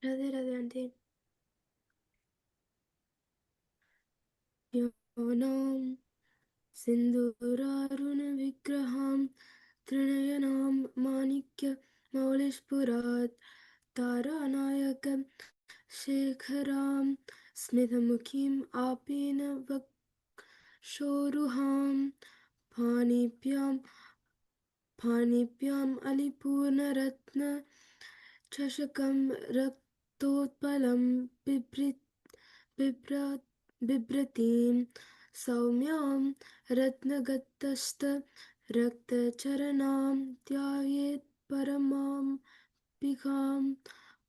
Radhe Radhe aunty. योनां सिन्दूरारुणविग्रहां त्रिनयनां माणिक्यमौलिस्फुरात् तारानायकं शेखरां स्मितमुखीम् आपेन वक्षोरुहां फानिभ्याम् अलिपूर्णरत्नचषकं रक्तोत्पलं बिभ्रतीं सौम्यां रत्नगतस्थरक्तचरणां ध्यायेत् परमाम्बिकाम्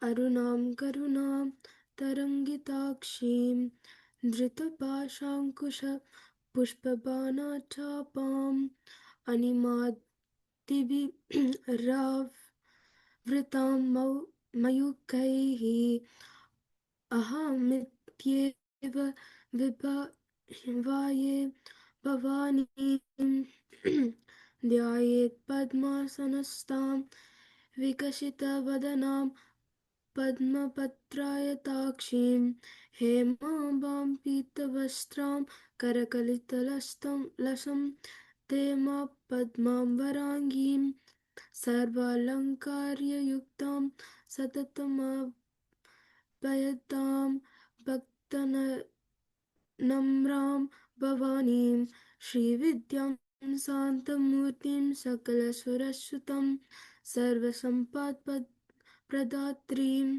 अरुणां करुणां तरङ्गिताक्षीं धृतपाशाङ्कुशपुष्पबाणचापाम् अनिमादिभिरावृतां मयूखैः अहमित्येव विभावाये भवानीं ध्यायेत् पद्मासनस्तां विकसितवदनां पद्मपत्रायताक्षीं हेमाम्बां पीतवस्त्रां करकलितलसं तेमा पद्मां वराङ्गीं सर्वालङ्कार्ययुक्तां सततमभयतां भक्तनम्रां भवानीं श्रीविद्यां शान्तमूर्तिं सकलसुरसुतं सर्वसम्पत्प्रदात्रीं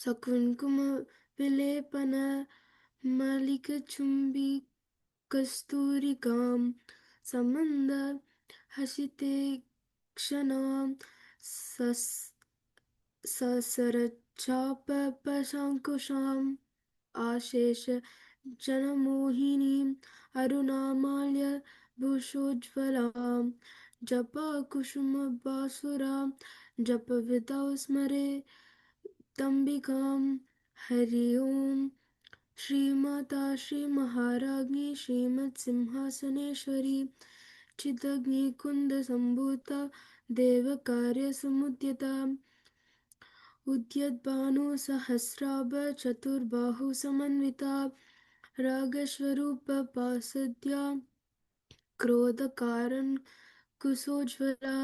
सकुङ्कुमविलेपनमलिकचुम्बिकस्तूरिकां सम्मन्दहसिते ससरचापपशाङ्कुशाम् आशेषजनमोहिनीम् अरुणामाल्यभूषोज्ज्वलां जपाकुसुमबासुरां जपविधौ स्मरे तम्बिकां हरि ओं श्रीमाता श्रीमहाराज्ञी श्रीमत्सिंहासनेश्वरी चिदग्निकुन्दसम्भूता देवकार्यसमुद्यता उद्यद्भानुसहस्राभ चतुर्बाहुसमन्विता रागस्वरूपपासद्या क्रोधकारणकुशोज्ज्वला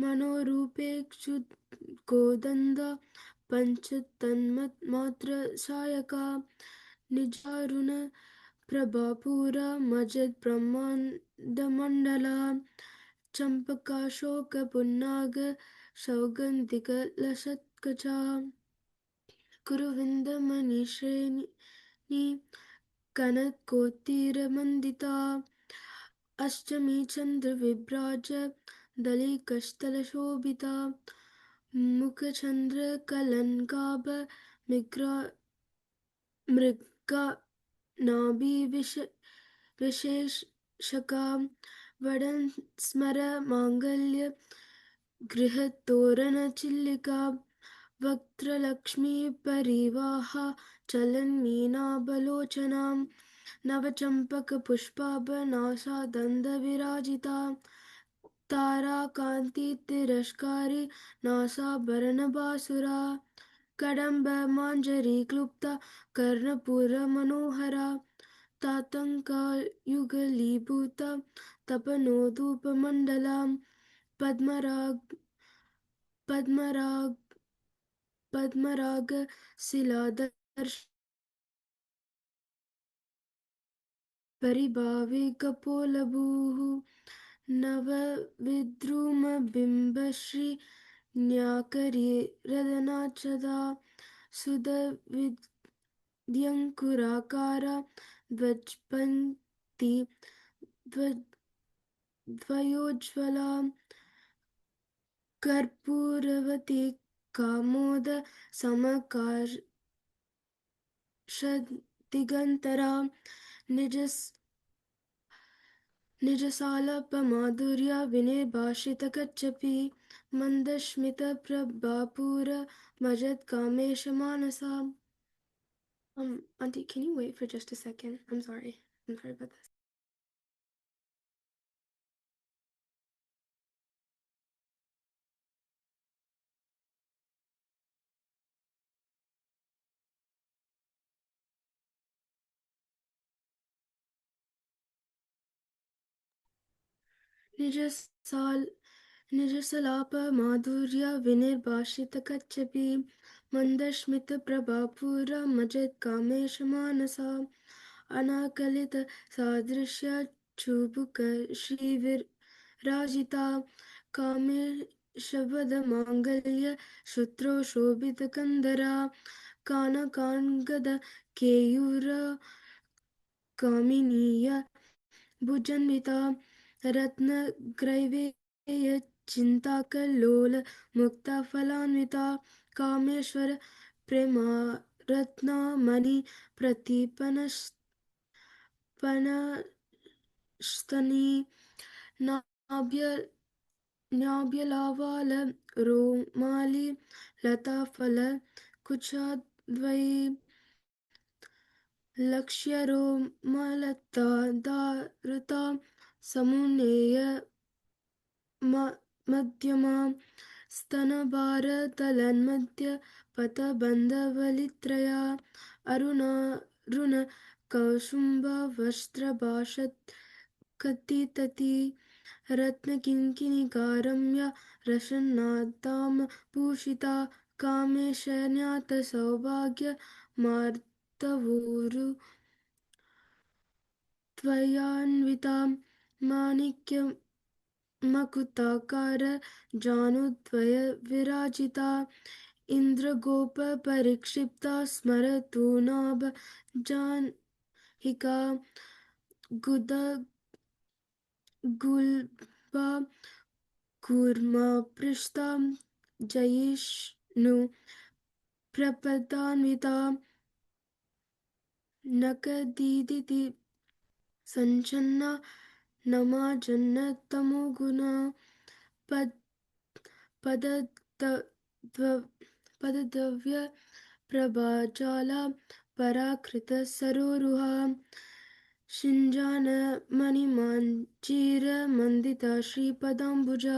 मनोरूपेक्षुत्कोदन्दा पञ्चतन्मात्रसायका निजारुणप्रभापूरा मजद्ब्रह्माण्डमण्डला चम्पकाशोकपुन्नाग सौगन्धिकलसत्कचा कुरुविन्दमणिश्रेणी कनत्कोत्तीरमण्डिता अष्टमी चन्द्रविभ्राजदलिकस्थलशोभिता मुखचन्द्रकलङ्काभ मृगा नाभिविशेषका वदनस्मरमाङ्गल्य गृहतोरणचिल्लिका वक्त्रलक्ष्मीपरिवाहा चलन्मीनाबलोचनां नवचम्पकपुष्पाभनासादन्दविराजिता ताराकान्तितिरस्कारी नासाभरणबासुरा कडम्बमाञ्जरीक्लुप्ता कर्णपूरमनोहरा तातङ्कायुगलीभूता तपनोधूपमण्डला पद्मराग पद्मरागशिलादर्श परिभावे कपोलभूः नवविद्रुमबिम्बश्री न्याकरीरदनाच्छदा सुदविद्यङ्कुराकारा ध्वजपङ्क्ति द्वयोज्ज्वला कर्पूरवती Kamod समकार्षदिगन्तरा निजसालपमाधुर्या विनिर्भाषितकच्छपि मन्दस्मितप्रभापूरमजत्कामेशमानसा. Auntie, can you wait for just a second? I'm sorry. I'm sorry about this. निजसाल निजसलाप माधुर्य विनिर्भाषित कच्छपि मंदस्मित प्रभापुर मजत कामेश मानसा अनाकलित सादृश्य चुबुक श्रीविराजिता कामेशवद मांगल्य श्रुत्रो शोभित कंदरा कानकांगद केयूर कामिनीय भुजन्विता रत्नग्रैवेय चिन्ताकल्लोल मुक्ताफलान्विता कामेश्वर प्रेमारत्नमणि प्रतिपनस्तनी नाभ्यलावाल रोमाली लताफल कुचाद्वयी लक्ष्यरोमलता दारुता समुन्नेय मध्यमा स्तनभारतलन्मध्य पथबन्धवलित्रया अरुणारुण कौसुम्ब वस्त्रभाषत् कथितति रत्नकिङ्किणिकारम्या रसन्नादां पूषिता कामेशन्यात सौभाग्य मार्दवोरु त्वयान्विता माणिक्यमकुटाकार जानुद्वय विराजिता इन्द्रगोप परिक्षिप्ता स्मरतु नाभ जाह्निका गुल्बा कूर्मापृष्ठा जयिष्णु प्रपदान्विता नखदीदिति संचन्ना नमाजन्नतमोगुणा पदद्रव्य प्रभाजाला पराकृत सरोरुहा शिञ्जानमणिमाञ्चीर मन्दिता श्रीपदाम्बुजा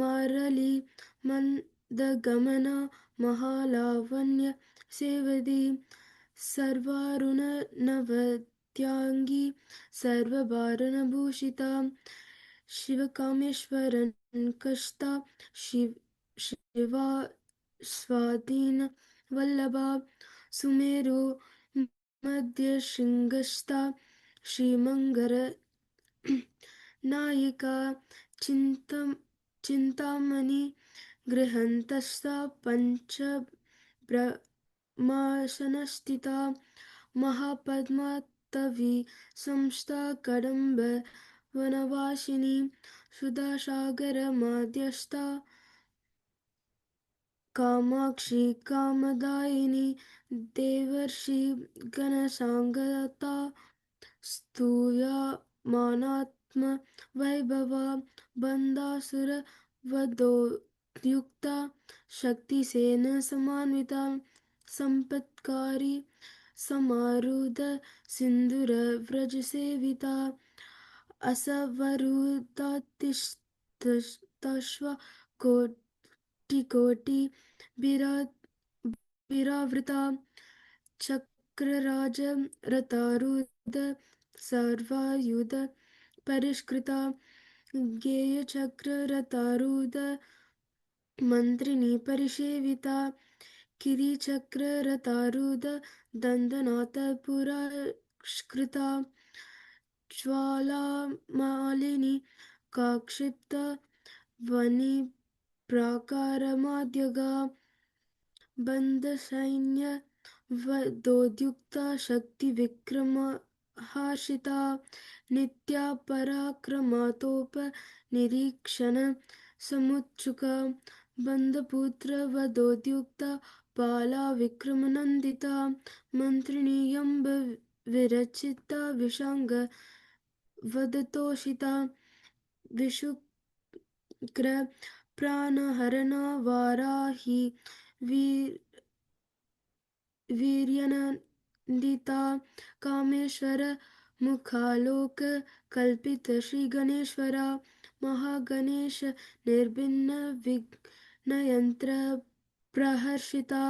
मारली मन्दगमना महालावण्य सेवदी सर्वारुणनवद्यांगी सर्वभारणभूषिता शिवकामेश्वरन्कष्टा शिवा स्वाधीन वल्लभा सुमेरो मध्यशृङ्गस्था श्रीमङ्गर नायिका चिन्तामणि गृहन्तस्था पञ्चब्रह्मासनस्थिता महापद्मातवी संस्था कदम्ब वनवासिनी सुधासागरमाध्यस्था कामाक्षी कामदायिनी देवर्षि गणसाङ्गता स्तूयमानात्म वैभवा बन्दासुर वधोयुक्ता शक्तिसेन समान्विता सम्पत्कारी समारूढ सिन्दूर व्रजसेविता असवरुदातिष्ठश्वा कोटि विरावृता चक्रराज रतारूढ सर्वायुध परिष्कृता गेयचक्र रतारूढ मंत्रिणी परिसेविता किरीचक्र रतारूढ दंदनाथ पुरस्कृता ज्वालामालिनी काक्षिप्त वनि प्राकारमाद्यगा बन्धसैन्य वधोद्युक्ता शक्तिविक्रमहार्षिता नित्या पराक्रमातोप निरीक्षण समुत्सुका बन्धपुत्र वधोद्युक्ता बाला विक्रमनन्दिता मन्त्रिणी यम्ब विरचिता विशांग वदतोषिता विशुक्र प्राणहरणा वाराही वीर्यनन्दिता कामेश्वर मुखालोक कल्पित श्री गणेश्वरा महागणेश निर्भिन्न विघ्नयंत्र प्रहर्षिता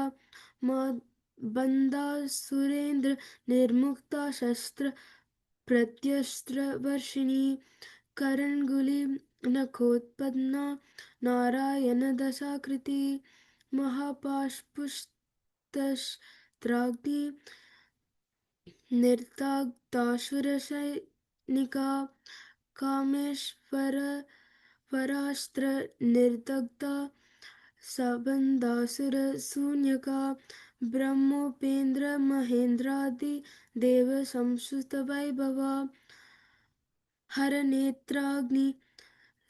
बंदा सुरेंद्र निर्मुक्ता शस्त्र प्रत्यस्त्र वर्षिणी करङ्गुली नखोत्पन्ना नारायणदशाकृती महापाशपुस्तस्त्राग्नि निर्दग्धासुरसैनिका कामेश्वरवरास्त्रनिर्दग्धा सबन्धासुरशून्यका ब्रह्मोपेन्द्रमहेन्द्रादि देवसंस्तुतवैभवा हरनेत्राग्नि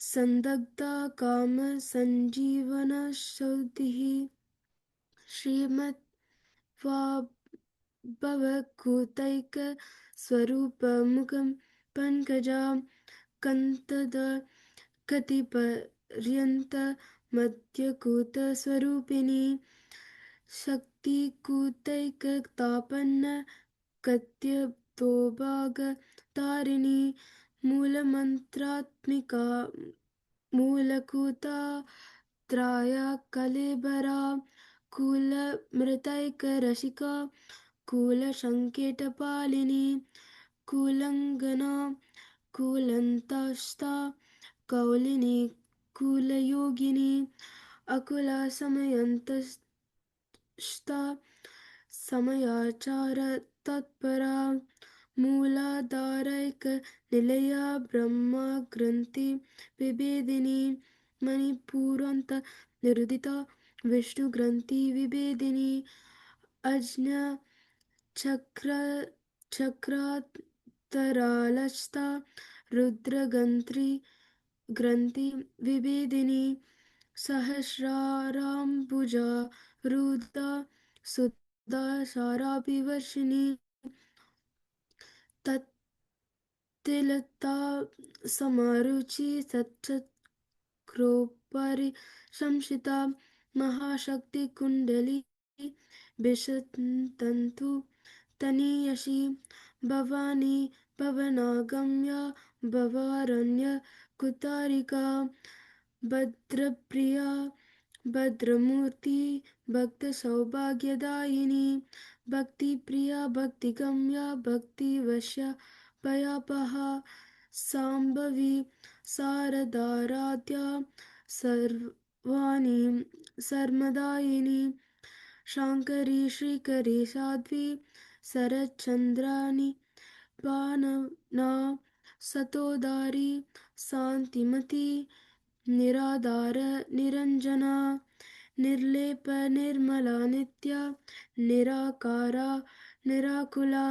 संदग्धा कामसञ्जीवनश्रुतिः श्रीमद्भवभूतैकस्वरूपमुखं पङ्कजा कन्तदकतिपर्यन्तमद्यकूतस्वरूपिणी शक्तिकूतैकतापन्न कत्यतोभागतारिणी मूलमन्त्रात्मिका मूलकूता त्राया कलेबरा कुलमृतैकरसिका कुलसङ्केटपालिनी कुलङ्गना कुलन्तस्था कौलिनी कुलयोगिनी अकुला समयन्तस्था समयाचारतत्परा मूलाधारैकनिलया ब्रह्मग्रन्थि विभेदिनी मणिपूरान्तनिरुदिता विष्णुग्रन्थि चक्रान्तरालस्था रुद्रग्रन्थि विभेदिनी सहस्राराम्बुजा रुदा सुधा साराभिवर्षिणी तत्तिलता समारुचि सच्चक्रोपरि संशिता महाशक्तिकुण्डली विशन्तन्तु तनीयसी भवानी भवनागम्या भवारण्यकुतारिका भद्रप्रिया भद्रमूर्ति भक्तसौभाग्यदायिनी भक्तिप्रिया भक्तिगम्या भक्तिवश्या भयापहा साम्भवी शारदाराध्या सर्वाणि सर्वदायिनी शाङ्करी श्रीकरी साध्वी शरच्चन्द्राणि पावना सतोदारी शान्तिमती निराधार निरञ्जना निर्लेप निर्मला नित्या निराकारा निराकुला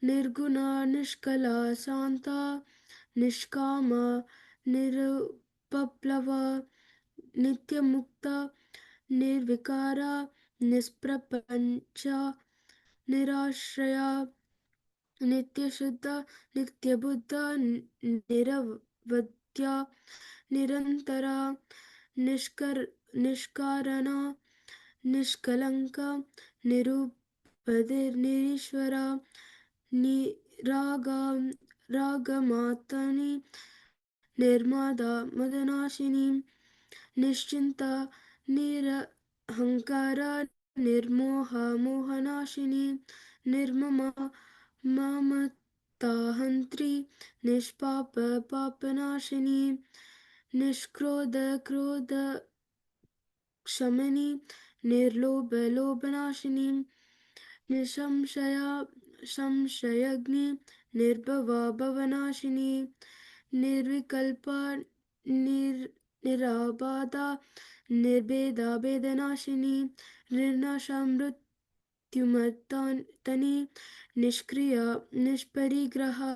निर्गुणा निष्कला शान्ता निष्कामा निरुपप्लवा नित्यमुक्ता निर्विकारा निष्प्रपञ्चा निराश्रया नित्यशुद्धा नित्यबुद्धा निरवध्या निरन्तरा निष्कारणा निष्कलङ्का निरुपधिर्निरीश्वरा निरागा रागमातनि निर्मादा मदनाशिनी निश्चिन्ता निरहङ्कारा निर्मोहा मोहनाशिनी निर्ममा ममताहन्त्री निष्पाप पापनाशिनी निष्क्रोध क्रोधक्षमिनी निर्लोभ लोभनाशिनी निसंशया संशयग्नि निर्भवा भवनाशिनी निर्विकल्पा निराबाधा निर्भेदा भेदनाशिनी निर्नाशा मृत्युमर्तनी निष्क्रिया निष्परिग्रहा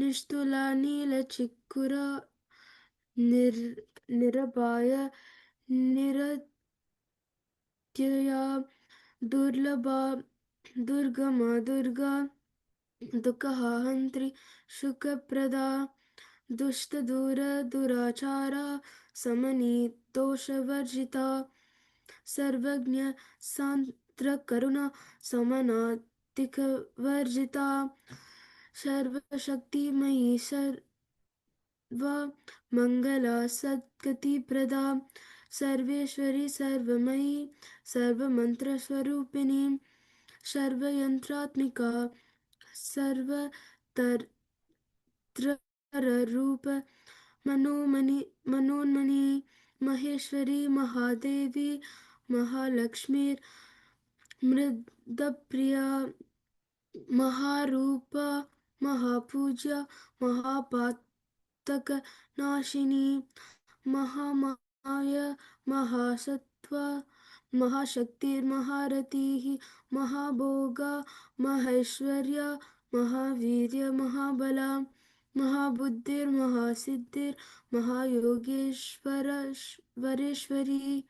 निस्तुला नीलचिक्कुरा निरपाय निरत्यया दुर्लभा दुर्गमा दुर्गा दुःखहन्त्री सुखप्रदा दुष्टदूर दुराचारा समनी दोषवर्जिता सर्वज्ञ सान्द्रकरुणा समनातिकवर्जिता सर्वशक्तिमयी सर्वमङ्गला सद्गतिप्रदा सर्वेश्वरी सर्वमयी सर्वमन्त्रस्वरूपिणी सर्वयन्त्रात्मिका सर्वतन्त्र रूप मनोन्मणि महेश्वरी महादेवी महालक्ष्मी मृदप्रिया महारूपा महापूज्या महापातकनाशिनी महामाया महासत्त्वा महाशक्तिर्महारथिः महाभोगा महेश्वर्या महावीर्य महाबला महाबुद्धिर्महासिद्धिर्महायोगेश्वरेश्वरी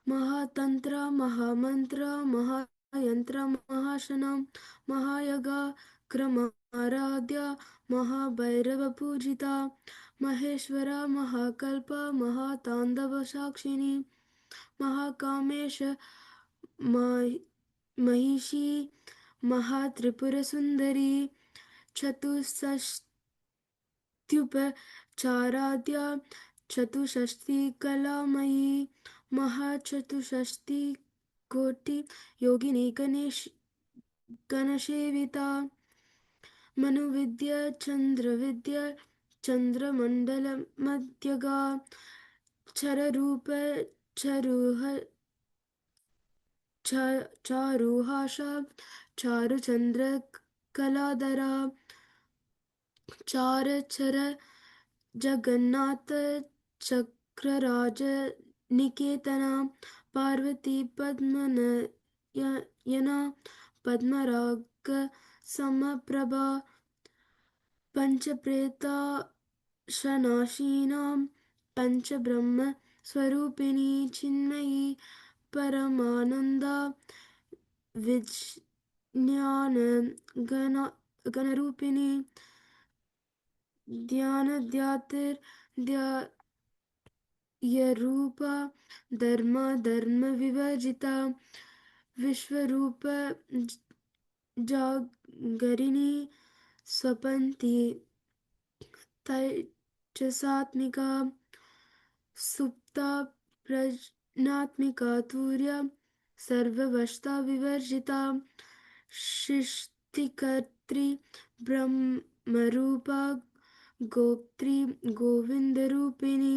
महातंत्र महामंत्र महायंत्र महाशनं महायगा क्रमाराध्या महाभैरवपूजिता महेश्वरा महाकल्पा महाताण्डवसाक्षिणी महाकामेश महिषी महात्रिपुरसुन्दरी चतुष्षष्ट्युपचाराध्या चतुष्षष्टिकलामयी महाचतुष्षष्टिकोटि योगिनी गणसेविता मनुविद्या चन्द्रविद्या चन्द्रमण्डलमध्यगा चररूप चारुहासा चारुचन्द्रकलाधरा चारचर जगन्नाथ चक्रराज निकेतना पार्वती पद्मनयना पद्मराग समप्रभा पंचप्रेताशनाशीनां पंचब्रह्म स्वरूपिणी चिन्मयी परमानंदा विज्ञान गणरूपिणी ध्यानध्यातृरूपा धर्म विवर्जिता विश्वरूप जागरिणी स्वपन्ति तैजसात्मिका सुप्ता प्रज्ञात्मिका तुर्या सर्ववशता विवर्जिता सृष्टिकर्त्री ब्रह्मरूपा गोप्त्री गोविन्दरूपिणी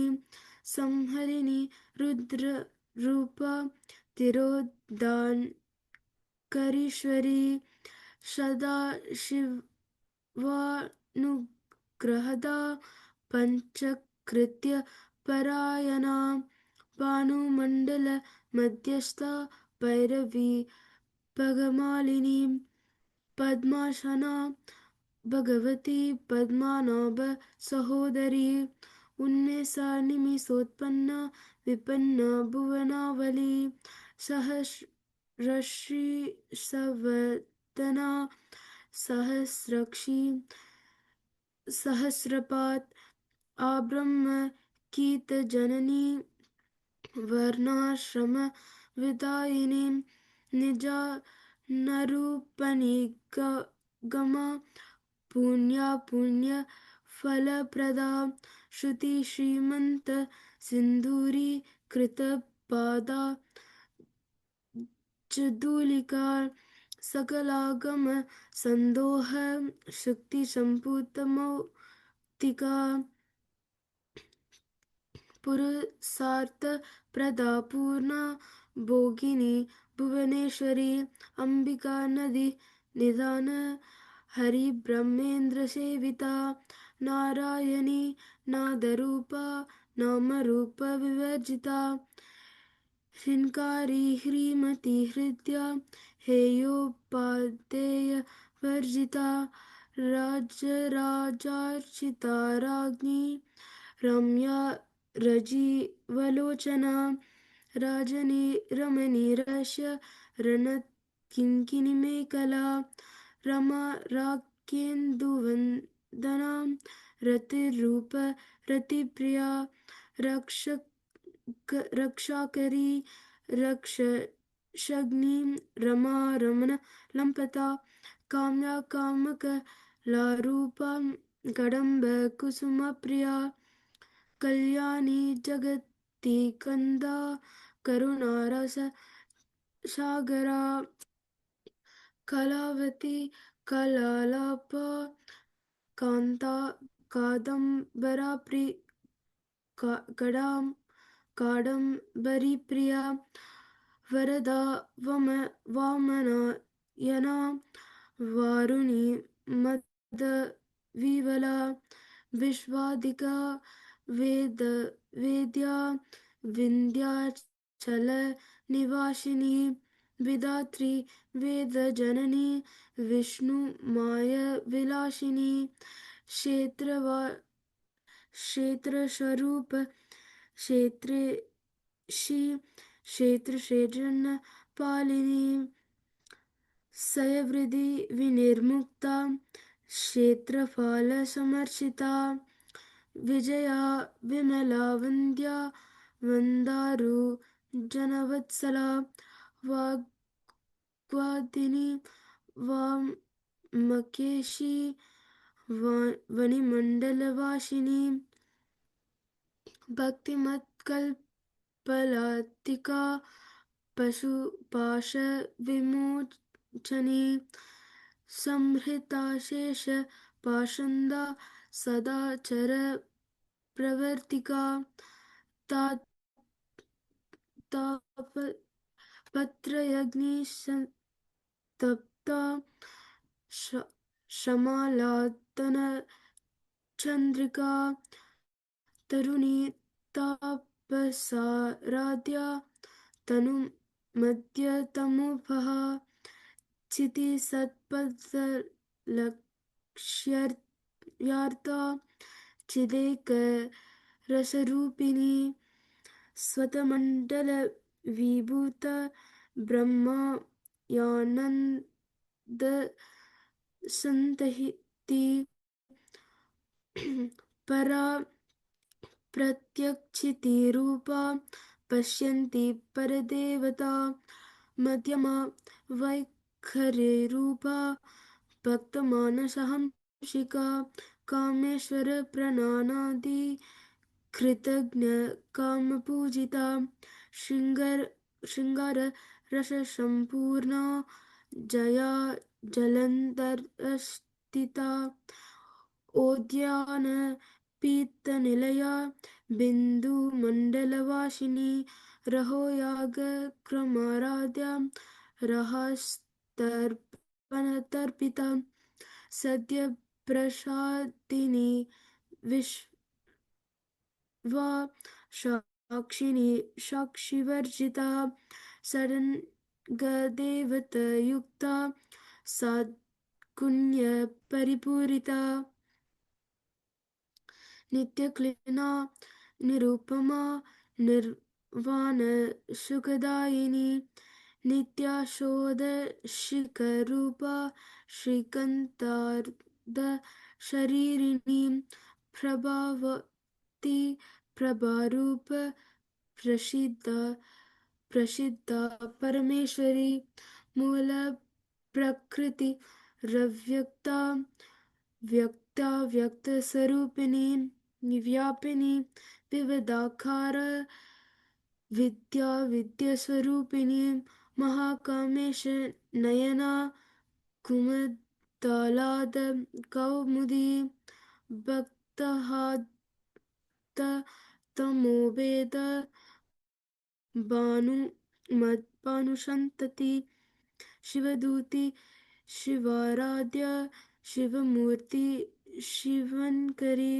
संहरिणी रुद्ररूपा तिरोधानकरीश्वरी सदाशिवानुग्रहदा पंचकृत्य परायणा भानुमण्डल मध्यस्था भैरवी पगमालिनी पद्मासना भगवती पद्मनाभ सहोदरी उन्मेषा निमिषोत्पन्ना विपन्ना भुवनावली सहस्रश्री सवदना सहस्रक्षी सहस्रपात आब्रह्म कीर्तजननी वर्णाश्रम विदायिनी निजा नरूपनिगमा पुण्य फलप्रदा श्रुति श्रीमंत सिंदूरी कृतपादा चदुलिका सकलागम संदोह शक्ति संपूतमौक्तिका पुरुषार्थ प्रदा पूर्णा भोगिनी भुवनेश्वरी अंबिका नदी निदान हरि ब्रह्मेन्द्र सेविता नारायणी नादरूपा नामरूप विवर्जिता ह्रींकारी ह्रीमती हृद्या हेयोपादेय वर्जिता राजराजार्चिता राज्ञी रम्या रजीवलोचना राजनी रमणी रस्य रणत्किङ्किणीमेखला रमा राकेन्दुवन्दना रतिरूप रतिप्रिया रक्षाकरी रक्षशग्नी रमा रमण लम्पता काम्या कामकलारूपा कदम्ब कुसुमप्रिया कल्याणी जगतिकन्दा करुणारस सागरा कलावती कलालापा कान्ता कादम्बराप्रि कडां कादम्बरीप्रिया वरदा वामनयना वारुणी मदविवला विश्वादिका वेद्या विन्ध्याचलनिवासिनी विधात्री वेदजननी विष्णुमायविलासिनी क्षेत्रस्वरूप क्षेत्रेशी क्षेत्रक्षेत्रपालिनी क्षयवृद्धि विनिर्मुक्ता क्षेत्रफलसमर्चिता विजया विमला वन्द्या वन्दारु जनवत्सला वाग्वादिनी वामकेशी वनिमण्डलवासिनी भक्तिमत्कल्पलतिका पशुपाशविमोचनी संहृताशेषपाषण्डा सदाचरप्रवर्तिका तापत्रयग्निसंतप्ता शमालातनचन्द्रिका तरुणी तापसाराध्या तनुमद्यतमोपहा चितिसत्पथलक्ष्यार्ता चिदेकरसरूपिणी स्वतमण्डलविभूता ब्रह्मायानन्दसंतहिती परा प्रत्यक्षितिरूपा पश्यन्ति परदेवता मध्यमा वैखरिरूपा भक्तमानसहंसिका कामेश्वरप्राणानादि कृतज्ञकामपूजिता शृङ्गाररससम्पूर्णा जया जलन्धरस्थिता ओद्यानपीतनिलया बिन्दुमण्डलवासिनी रहो यागक्रमाराध्या रहास्तर्पणतर्पिता सद्यप्रसादिनी विश्वा साक्षिणी साक्षिवर्जिता षडङ्गदेवतयुक्ता सात्कुण्यपरिपूरिता नित्यक्लीना निरुपमा निर्वाणसुखदायिनी नित्याशोधशिखरूपा श्रीकान्तार्धशरीरिणी प्रभावती प्रभारूप प्रसिद्धा परमेश्वरी मूलप्रकृतिरव्यक्ता व्यक्ताव्यक्तस्वरूपिणी व्यापिनी विविधाकार विद्यास्वरूपिणी महाकामेश नयना कुमुदालाद कौमुदी भक्तहात तमोवेद भानुसन्तति शिवदूती शिवाराध्या शिवमूर्ति शिवङ्करी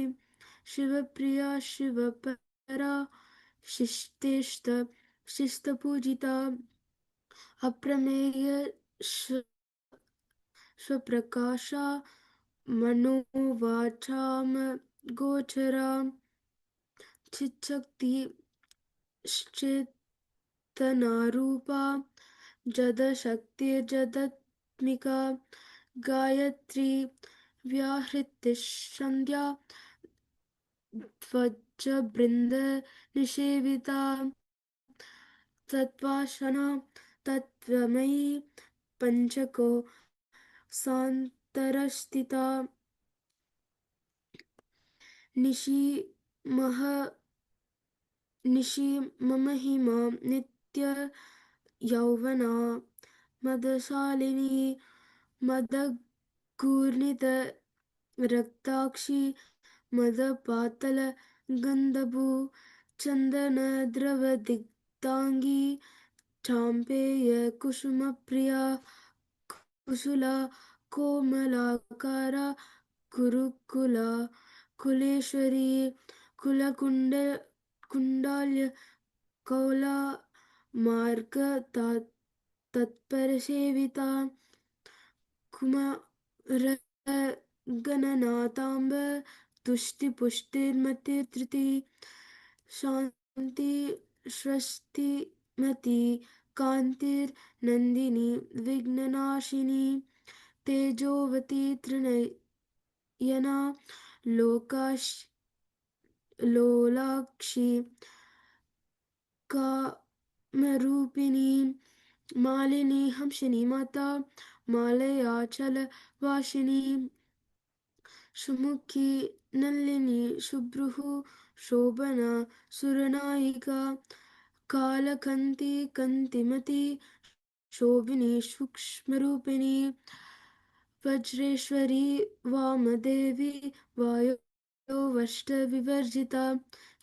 शिवप्रिया शिवपरा शिस्तपूजिता अप्रमेय स्वप्रकाशा मनोवाचामगोचरा चिच्छक्तिश्चेतनारूपा जडशक्तिर्जडात्मिका गायत्री व्याहृतिसन्ध्या ध्वजबृन्दनिषेविता तत्त्वासना तत्त्वमयी पञ्चकोशान्तरस्थिता निशिमहिमा नित्ययौवना मदशालिनी मदघूर्णित रक्ताक्षी मदपातल गन्धभू चन्दनद्रवदिग्धाङ्गी चाम्पेय कुसुमप्रिया कुशला कोमलाकारा कुरुकुला कुलेश्वरी कुण्डाल्य कौला मार्ग तत्परसेविता कुमारगणनाथाम्ब तुष्टिपुष्टिर्मतिर्धृति शान्ति स्वस्तिमती कान्तिर्नन्दिनी विघ्ननाशिनी तेजोवती त्रिनयना लोलाक्षी कामरूपिणी मालिनी हंसिनी माता मालयाचलवासिनी सुमुखी नलिनी शुभ्रुः शोभना सुरनायिका कालकन्ति कन्तिमती शोभिनी सूक्ष्मरूपिणी वज्रेश्वरी वामदेवी वायोवष्टविवर्जिता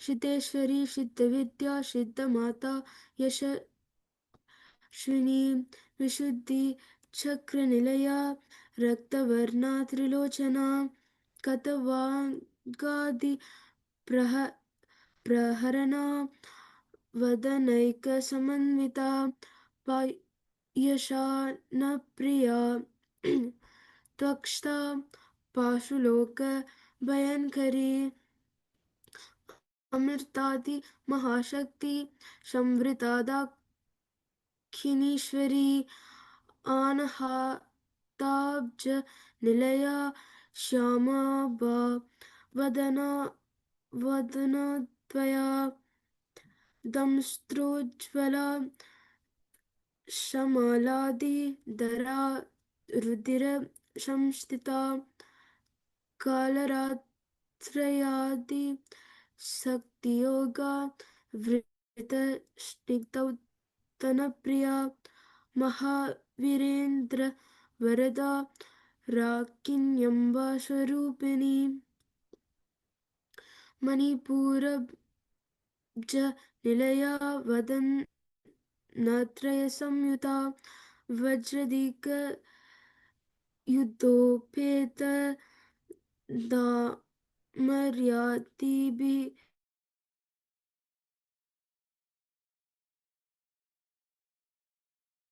सिद्धेश्वरी सिद्धविद्या सिद्धमाता यशस्विनी विशुद्धि चक्रनिलया रक्तवर्णा त्रिलोचना कतवाङ्गादि प्रहरणा वदनैकसमन्विता पायशानप्रिया त्वक्ता पाशुलोकभयङ्करी अमृतादि महाशक्ति संवृता आनहाताब्ज निलया श्यामा वदना वदनद्वया दंष्ट्रोज्ज्वला श्यामलादिधरा रुधिर संस्थिता कालरात्र्यादि शक्तियोगा वृतस्निग्धौतनप्रिया महावीरेन्द्र वरदा राकिन्यम्बा स्वरूपिणी मणिपूरब्ज निलया वदनत्रयसंयुता वज्रदीक युद्धोपेत दामर्यादिभिः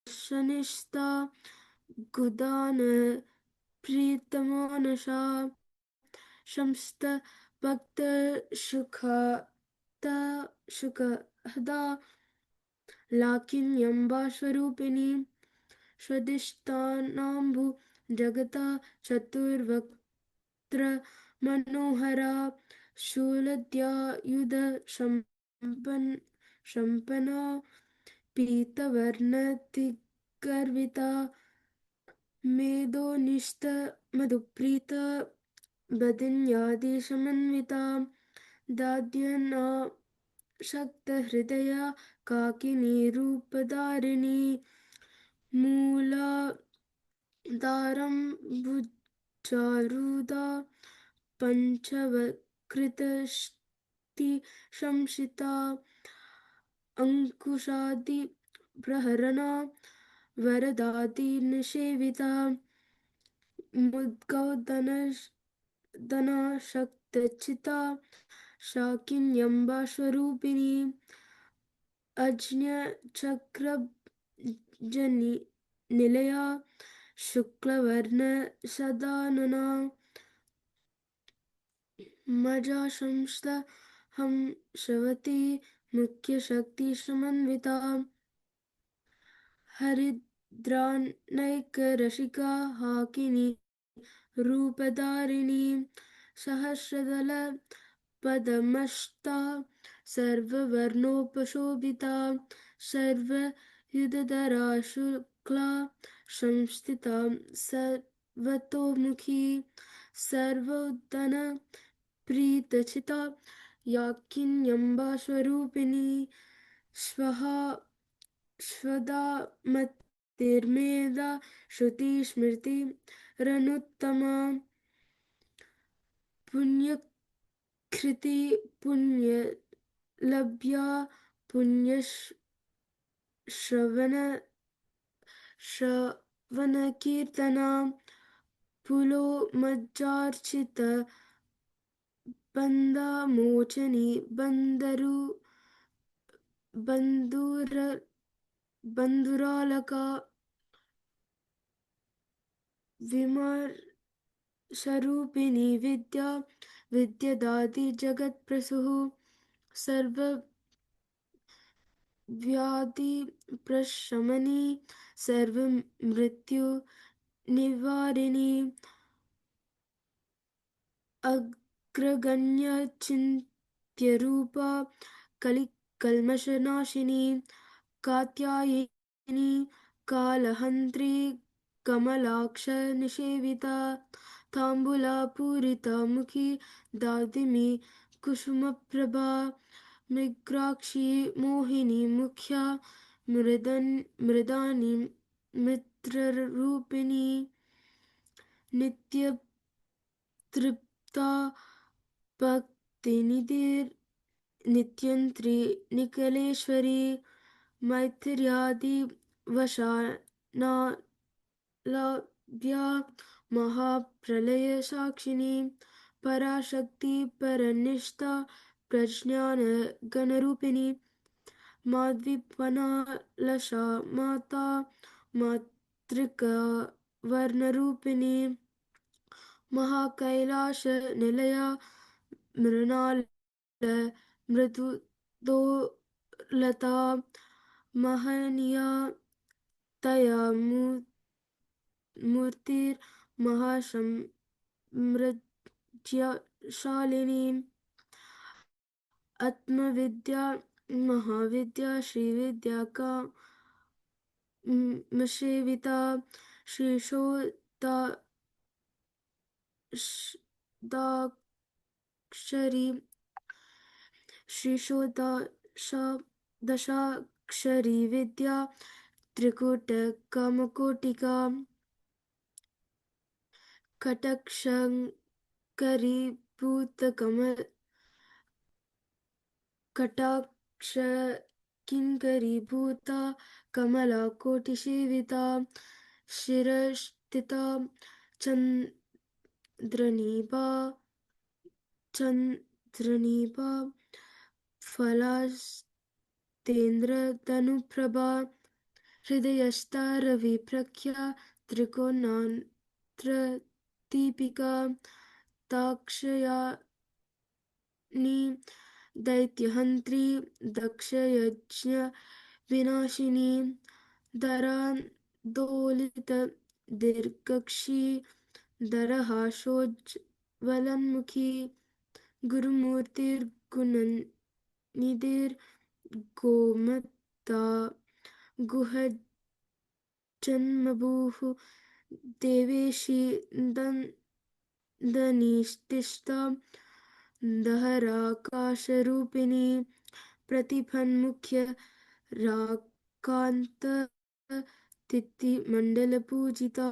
शनिष्ठा गुदान प्रीतमानसा शंस्त भक्त सुखदा लाकिन्यम्बा स्वरूपिणी स्वदिष्टानाम्बु जगता चतुर्वक्त्र मनोहरा शूलद्यायुध संपन्ना पीतवर्णतिगर्विता मेदोनिष्ठ मधुप्रीता बदिन्यादिसमन्विता दाद्यना शक्तहृदया काकिनी रूपधारिणी मूलाधारम्बुजारूढा पञ्चवक्त्रशक्तिसंश्रिता अंकुशादिप्रहरणा वरदादिनिषेविता मुद्गौदनशक्तचित्ता शाकिन्यम्बा स्वरूपिणी अज्ञचक्रनिलया शुक्लवर्णसदानना मजासंस्थ हंसवती मुख्यशक्तिसमन्विता हरिद्रानैकरसिका हाकिनी रूपधारिणी सहस्रदल पद्मस्था सर्ववर्णोपशोभिता सर्वयुधधरा शुक्ला संस्थिता सर्वतोमुखी सर्वोद्दन प्रीतचिता याकिन्यम्बा स्वरूपिणी स्वहा स्वदा मतिर्मेधा श्रुतिस्मृतिरनुत्तमा पुण्यकृति पुण्यलभ्या श्रवणकीर्तना पुलोमज्जार्चित बन्धमोचनी बन्धुरालका विमर्शरूपिणी विद्या विद्यदाति जगत्प्रसूः सर्वव्याधिप्रशमनी सर्वमृत्युनिवारिणी अग्रगण्यचिन्त्यरूपा कल्मषनाशिनी कात्यायनी कालहन्त्री कमलाक्ष निषेविता ताम्बूलपूरिता मुखी दादिमी कुसुमप्रभा मृगाक्षी मोहिनी मुख्या मृदानी मित्ररूपिणी नित्यतृप्ता भक्तिनिधिर् नित्यन्त्री निकलेश्वरी मैथिर्यादिवशानालभ्या महाप्रलयसाक्षिणी पराशक्ति परनिष्ठा प्रज्ञानगणरूपिणी माध्वीपनालसा माता मातृका वर्णरूपिणी महाकैलाश निलया मृणाल मृदुदोलता महनीया तया मूर्तिर्महासम्राज्यशालिनी आत्मविद्या महाविद्या श्रीविद्या कामसेविता श्रीशोदशाक्षरी विद्या त्रिकूटकामकोटिका कटाक्षङ्करी कटाक्षकिङ्करीभूता कमला कोटिसेविता शिरस्थिता चन्द्रनिभा फलास्तेन्द्रतनुप्रभा हृदयस्था रविप्रख्या त्रिकोणान्तरदीपिका दाक्षायणी दैत्यहन्त्री दक्षयज्ञविनाशिनी धरान्दोलितदीर्घक्षी दरहासोज्ज्वलन्मुखी गुरुमूर्तिर्गुणनिधिर्गोमत्ता गुहजन्मभूः देवेशी दनिष्ठिता दहराकाशरूपिणी प्रतिफन्मुख्य राकान्ततिथिमण्डलपूजिता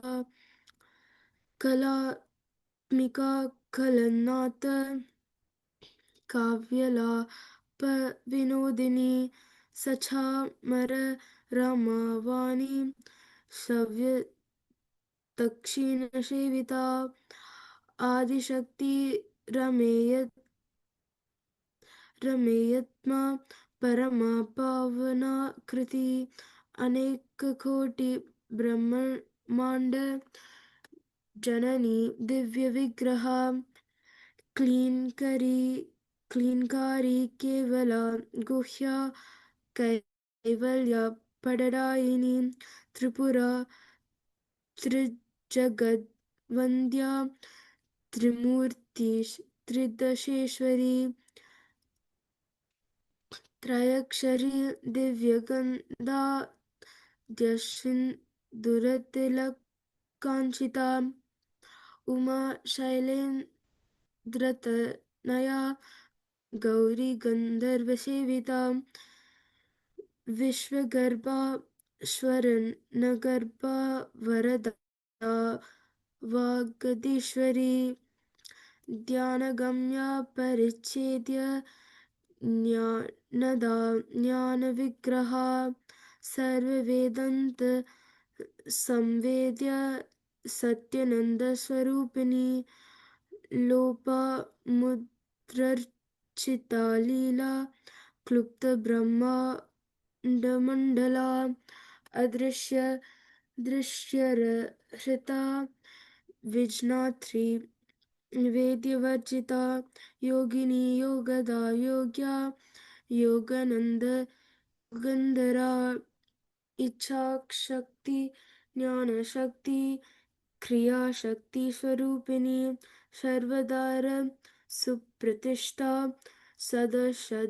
कलात्मिका कलनाथ काव्यलापविनोदिनी सचामर रमावाणी सव्यदक्षिणसेविता आदिशक्ति रमेयत्मा परमा पावनाकृति अनेककोटि ब्रह्माण्ड जननी दिव्यविग्रहा क्लीन्कारी केवला गुह्या कैवल्या पडदायिनी त्रिपुरा त्रिजगद्वन्द्या त्रिमूर्ति त्रिदशेश्वरी त्रयक्षरी दिव्यगन्धाद्यसिन्दूरतिलकाञ्चिता उमा शैलेन्द्रतनया गौरी गन्धर्वसेविता विश्वगर्भा स्वरनगर्भा वरदा वागदीश्वरी ध्यानगम्या परिच्छेद्य ज्ञानदा ज्ञानविग्रहा सर्ववेदान्त संवेद्य सत्यानन्दस्वरूपिणी लोपामुद्रर्चिता लीला क्लुप्तब्रह्माण्डमण्डला अदृश्य दृश्यरहिता विज्ञात्री वेद्यवर्जिता योगिनी योगदा योग्या योगानन्द योगन्धरा इच्छाशक्ति ज्ञानशक्ति क्रियाशक्ति स्वरूपिणी सर्वदार सुप्रतिष्ठा सदसद्रूपधारिणी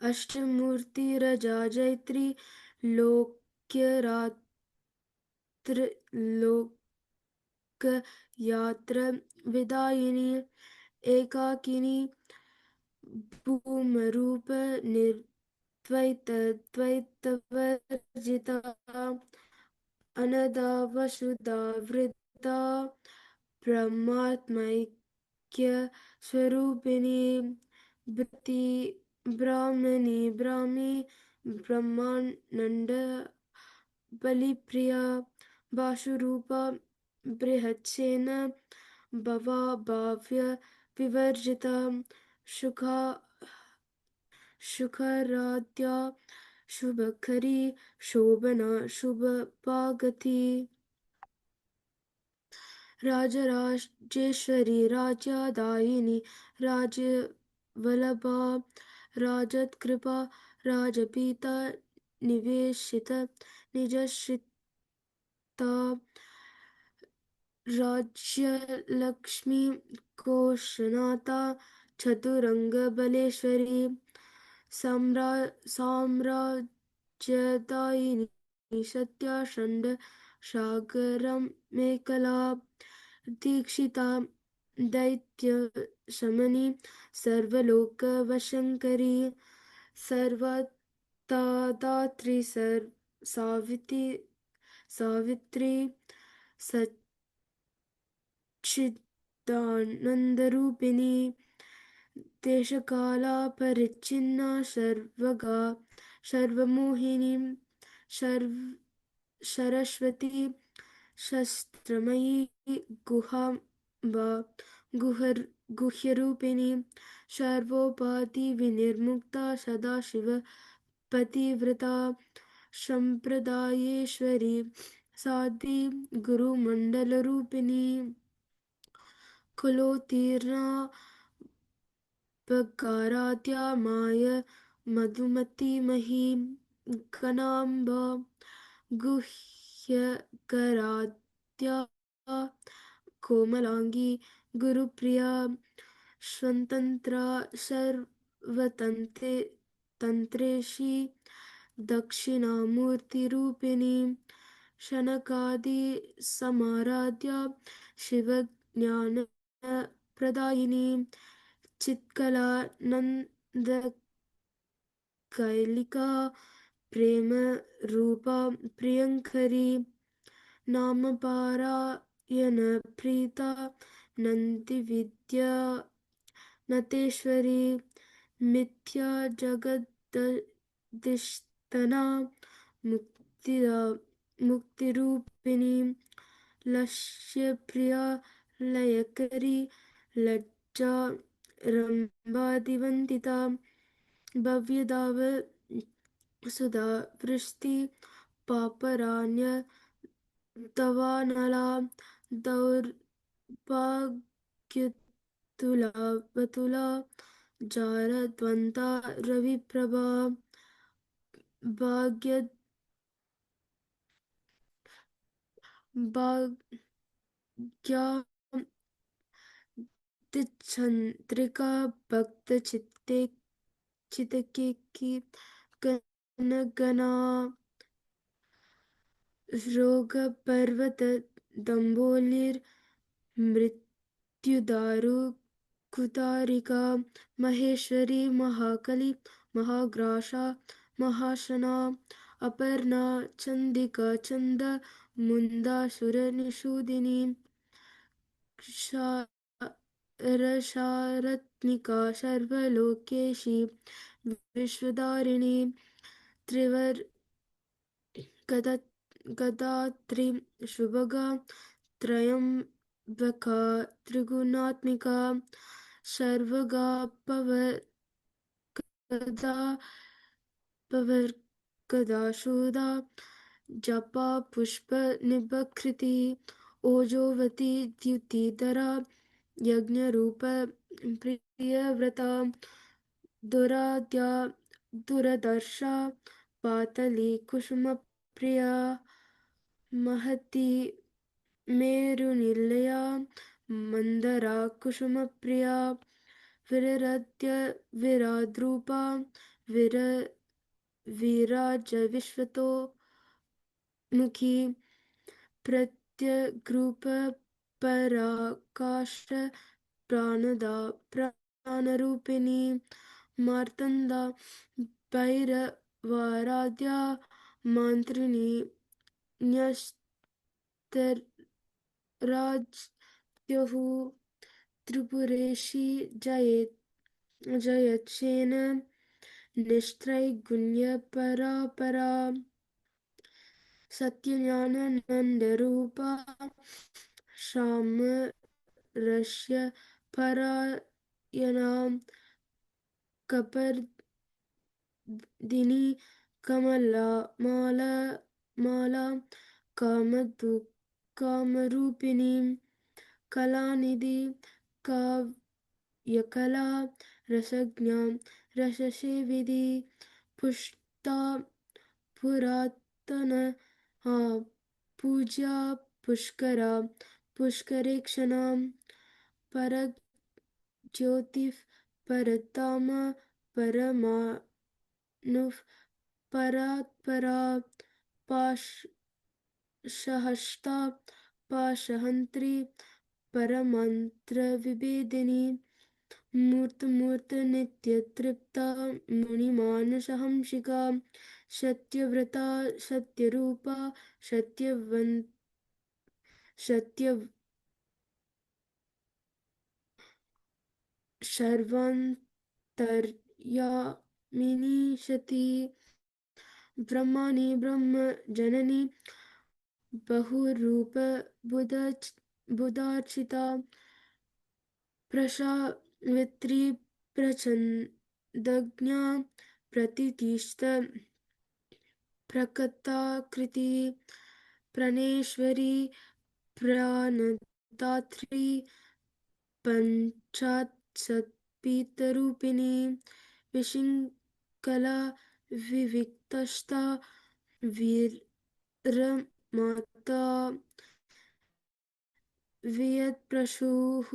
अष्टमूर्तिरजा जैत्री लोकयात्र विदायिनी एकाकिनी भूमरूप निर्द्वैतद्वैतवर्जिता अनदा वसुधा वृद्धा ब्रह्मात्मैक्य स्वरूपिणी ब्राह्मणी ब्राह्मी ब्रह्मानंद बलिप्रिया वासुरूपा बृहत्सेन भवा भाव्य विवर्जिता शुखाराध्या शुभकरी शोभना शुभपागति राजराजेश्वरी राज्यदायिनी राजवल्लभा राजत्कृपा राजपीता निवेशित निजश्रिता राज्यलक्ष्मी कोशनाता चतुरङ्गबलेश्वरी साम्राज्यदायिनी सत्या षण्ड सागरमेखला दीक्षिता दैत्यशमनी सर्वलोकवशङ्करी सर्वदात्री सावित्री सच्चिदानन्दरूपिणी देशकालापरिच्छिन्ना सर्वगा सर्वमोहिनी सरस्वती शस्त्रमयी गुहाम्बा गुह्यरूपिणी सर्वोपाधिविनिर्मुक्ता सदाशिव पतिव्रता सम्प्रदायेश्वरी साध्वी गुरुमण्डलरूपिणी कुलोत्तीर्णा पगाराध्या माया मधुमतीमही घनाम्बा गुह्यकराध्या कोमलांगी गुरुप्रिया स्वतन्त्रा सर्वतन्त्रेशी दक्षिणामूर्तिरूपिणी शनकादि समाराध्या शिवज्ञानप्रदायिनी चित्कला नन्दकैलिका प्रेमरूपा प्रियङ्करी नामपारायणप्रीता नन्दिविद्या नतेश्वरी मिथ्या जगदधिष्ठना मुक्तिरूपिणी लक्ष्यप्रिया लयकरी लज्जा रम्भादिवन्दिता भव्यदाव सुधा वृष्टि पापराण्य दवानला दौर्भाग्यतुला बतुला जारद्वन्ता रविप्रभा भाग्यचन्द्रिका भक्तचित्तेकी गणगणा रोगपर्वतदम्बोलिर्मृत्युदारु कुतारिका महेश्वरी महाकली महाग्रासा महाशना अपर्णा चण्डिका चण्ड मुण्डासुरनिषूदिनी रसारत्मिका सर्वलोकेशी विश्वधारिणी त्रिवर गदा गदात्री शुभगा त्रयंबका त्रिगुणात्मिका सर्वगा पवर्गदा पवर्गदाशोदा जपा पुष्प निभकृति ओजोवती द्युतिधरा यज्ञरूप प्रियव्रता दुराद्या दुरदर्शा पातली कुसुमप्रिया महती मेरुनिलया मन्दरा कुसुमप्रिया विररद्य विराद्रूपा विर विराजविश्वतो मुखी प्रत्यग्रूप पराकाश प्राणदा प्राणरूपिणी मार्तंदा भैरवाराध्या मंत्रिणी न्यस्तराज्यहु त्रिपुरेशी जयच्छेन निस्त्रैगुण्य परा सत्यज्ञाननन्दरूपा सामरस्य परायणा कपर्दिनी कमला माला कामरूपिणी कलानिधि काव्यकला रसज्ञा रससेविदी पुष्टा पुरातन पूज्या पुष्करा पुष्करेक्षणा परज्योतिः परधाम परमाणुः परात्परा पाशहस्ता पाशहन्त्री परमन्त्रविभेदिनी मूर्तनित्यतृप्ता मुनिमानसहंसिका सत्यव्रता सत्यरूपा सर्वान्तर्यामिनी सती ब्रह्माणि ब्रह्मजननी बहुरूप बुधार्चिता प्रसावित्री प्रचण्डज्ञा प्रतिष्ठ प्रकटाकृति प्रणेश्वरी प्राणदात्री पंचाशत्पीतरूपिणी विशृङ्खला विविक्तस्था वीरमाता वियत्प्रसूः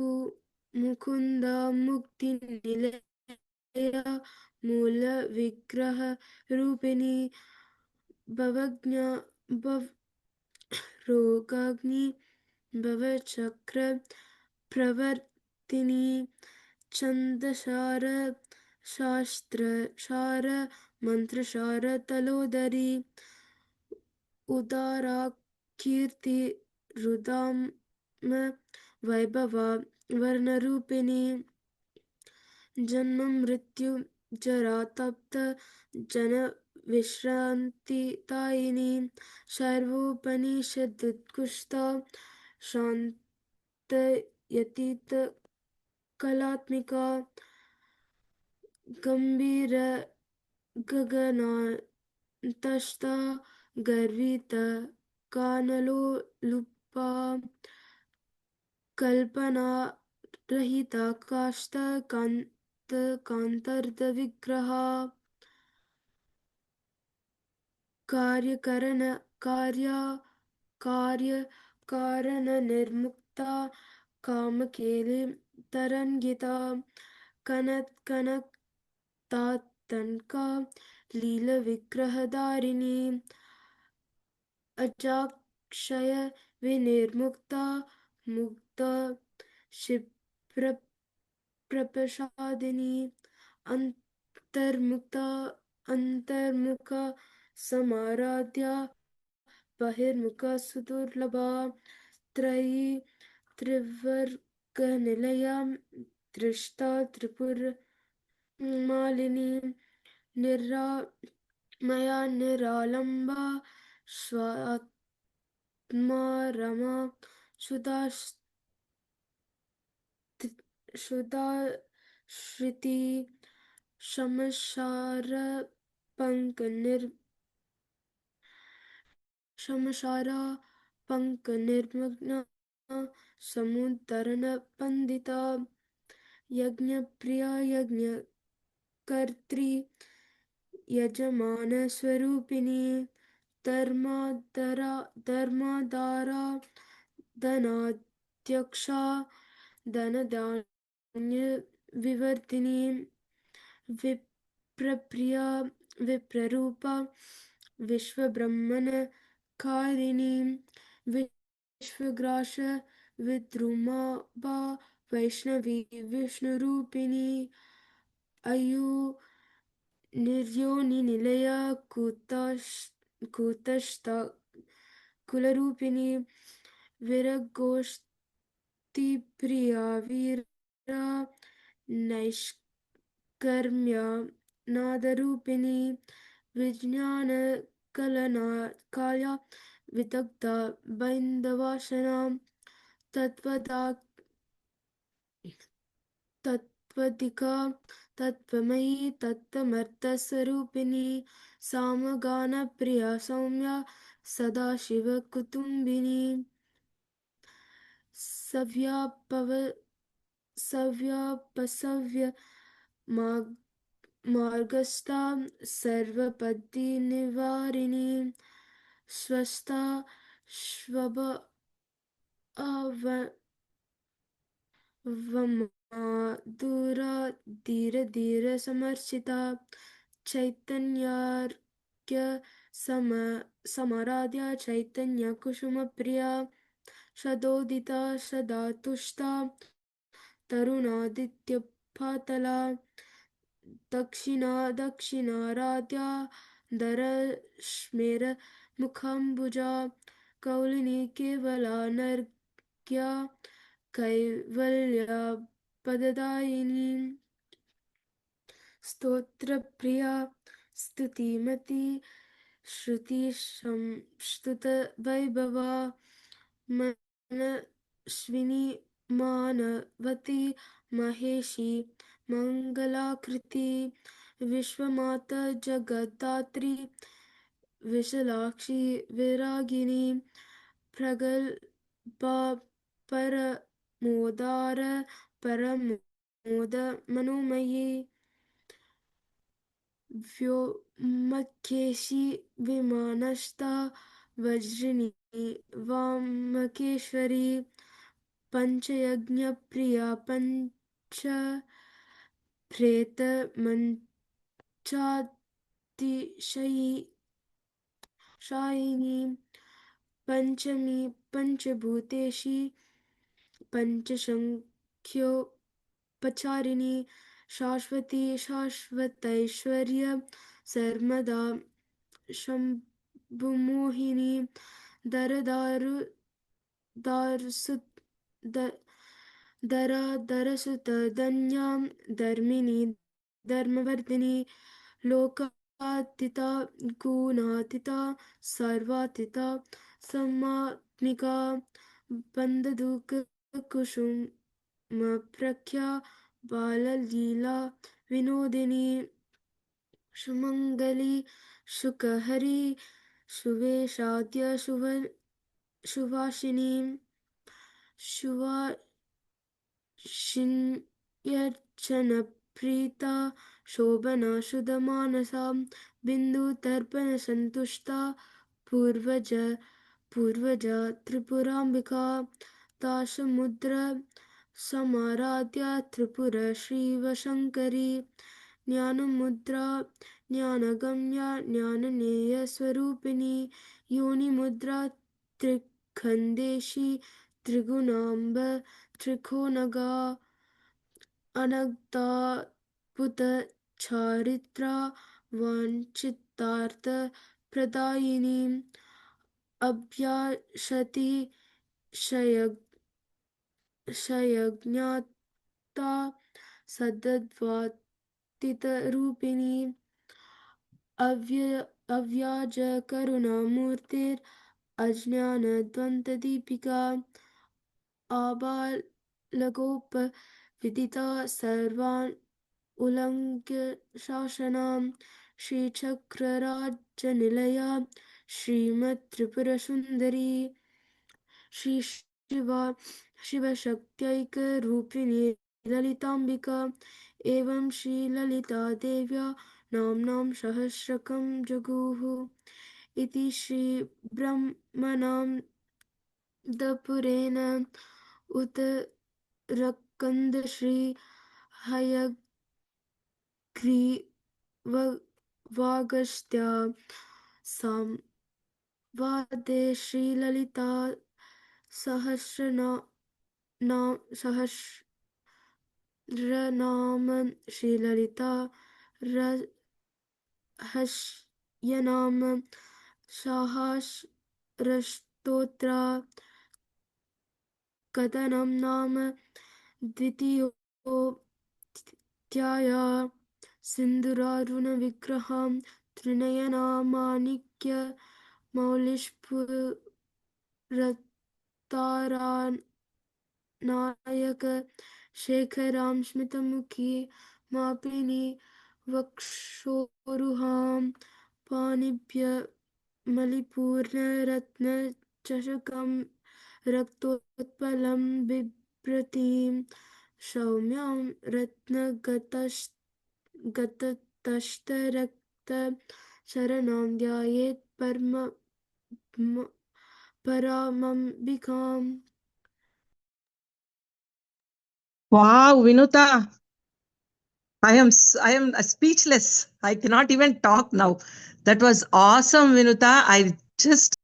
मुकुन्दा मुक्तिनिलया मूलविग्रहरूपिणी भवज्ञा भवरोगाग्नि भवचक्र प्रवर्तिनी छन्दसार शास्त्रसार मंत्रसार तलोदरी उदारा कीर्ति रुदाम वैभवा वर्णरूपिणी जन्म मृत्यु जरा तप्त जन विश्रांतिदायिनी सर्वोपनिषदुत्कृष्टा शान्तयतीत कलात्मिका गंभीर गगनान्तस्था गर्वित कानलोलुपा कल्पना रहिता काष्ठ कांतर्विग्रहा कार्यकारण निर्मुक्ता कामकेली तरंगिता कनक तातनका लील विग्रहधारिणी अजाक्षय विनिर्मुक्ता मुग्ध क्षिप्रप्रसादिनी अंतर्मुखा समाराध्या बहिर्मुखा सुदुर्लभा त्रयी त्रिवर्गनिलयां दृष्टा त्रिपुरमालिनीं मया निरालम्बा स्वात्मा रमा शुदा श्रुति शमशारा पङ्कनिर्मग्ना समुद्धरणपण्डिता यज्ञप्रिया यज्ञकर्त्री यजमानस्वरूपिणी धर्माधारा धनाध्यक्षा धनधान्यविवर्धिनी विप्रप्रिया विप्ररूपा विश्वब्रह्मणकारिणी विश्वग्रास विद्रुमाबा वैष्णवी विष्णुरूपिणी निर्योनिनिलया कूटस्था कुलरूपिणी विरगोष्ठीप्रिया वीरा नैष्कर्म्या नादरूपिणी विज्ञानकलना विदग्धा बैन्दवासना तत्त्वदिका तत्त्वमयी तत्त्वमर्थस्वरूपिणी सामगानप्रिया सौम्या सदाशिवकुटुम्बिनी सव्यापसव्य मार्गस्था सर्वपद्यनिवारिणी स्वस्था वमाधुरा धीरधीरसमर्चिता चैतन्यार्घ्य समाराध्या चैतन्यकुसुमप्रिया सदोदिता सदा तुष्टा तरुणादित्यपातला दक्षिणाराध्या दरस्मेरमुखाम्बुजा कौलिनी केवला नर्घ्या कैवल्यापददायिनी स्तोत्रप्रिया स्तुतिमती श्रुतिसंस्तुतवैभवा मनस्विनी मानवती महेशी मङ्गलाकृति विश्वमाता जगद्धात्री विशालाक्षी विरागिनी प्रगल्भा परमोद मनोमयी व्योमकेशी विमानस्था वज्रिणी वामकेश्वरी पञ्चयज्ञप्रिया पञ्चप्रेतमञ्चातिशायिनी पञ्चमी पञ्चभूतेशी पञ्चसंख्योपचारिणी शाश्वती शाश्वतैश्वर्य सर्वदा शम्भुमोहिनी दरसुतधन्या धर्मिणी धर्मवर्धिनी लोकातीता गुणातीता सर्वातीता समात्मिका बन्धुकुसुमप्रख्या बाललीला विनोदिनी सुमङ्गली सुखहरी सुवेशाद्य सुवासिनी सुवासिन्यर्चनप्रीता शोभना सुधमानसा बिन्दुदर्पणसन्तुष्टा पूर्वजा त्रिपुराम्बिका दासमुद्र समाराध्या त्रिपुर श्रीवशङ्करी ज्ञानमुद्रा ज्ञानगम्या ज्ञाननेयस्वरूपिणी योनिमुद्रा त्रिखण्डेशी त्रिगुणाम्ब त्रिकोणगा अनघाद्भुतचारित्रा वाञ्छितार्थप्रदायिनी अव्याशति शयज्ञाता सद्द्वातितरूपिणी अव्याज करुणामूर्तिर् अज्ञानद्वन्द्वदीपिका आबालगोपविदिता सर्वान् उल्लङ्घ्य शासनां श्रीचक्रराजनिलया श्रीमत्त्रिपुरसुन्दरी श्रीशिवा शिवशक्त्यैकरूपिणी ललिताम्बिका एवं श्रीललितादेव्या नाम्नां सहस्रकं जगुः इति श्रीब्रह्मनामदपुरेण उत्तरकन्द हयग्रीववागस्त्या संवादे श्रीललिता सहस्रनाम श्रीललिता रहस्यनाम सहस्रस्तोत्र कथनं नाम द्वितीयोऽध्याय सिन्दूरारुणविग्रहं त्रिनयना माणिक्यमौलिस्फुरत्तारानायक शेखरां स्मितमुखी मापिनी वक्षोरुहां पाणिभ्यमलिपूर्णरत्नचषकं रक्तोत्पलं बिभ्रतीं सौम्यां रत्नगततस्तरक्तचरणां ध्यायेत् परामम्बिकाम्. Wow, Vinuta. I am speechless. I cannot even talk now. That was awesome, Vinuta. I just